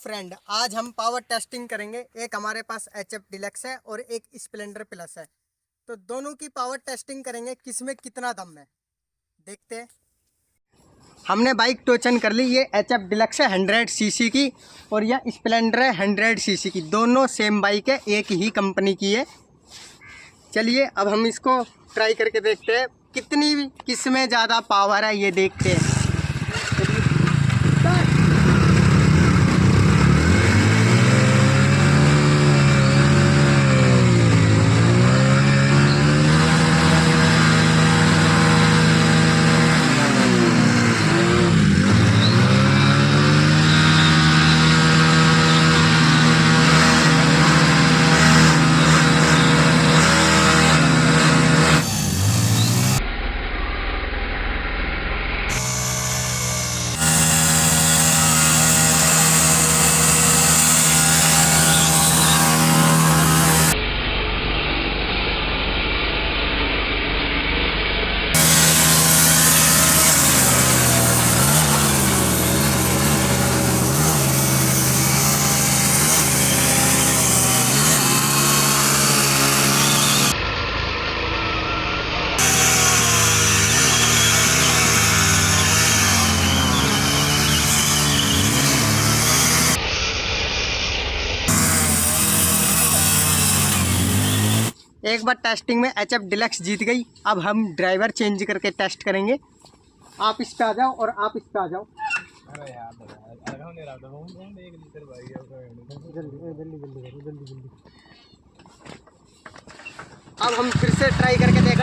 Friend, आज हम power testing करेंगे। एक हमारे पास HF डिलक्स है और एक स्प्लेंडर प्लस है, तो दोनों की पावर टेस्टिंग करेंगे, किसमें कितना दम है देखते हैं। हमने बाइक टोचन कर ली। ये HF डिलक्स है 100 सीसी की और यह स्प्लेंडर है 100 सीसी की। दोनों सेम बाइक है, एक ही कंपनी की है। चलिए अब हम इसको ट्राई करके देखते हैं कितनी किसमें ज़्यादा पावर है, ये देखते हैं। एक बार टेस्टिंग में HF डिलक्स जीत गई। अब हम ड्राइवर चेंज करके टेस्ट करेंगे। आप इस पे आ जाओ और आप इस पे आ जाओ। अरे यार जल्दी। अब हम फिर से ट्राई करके देख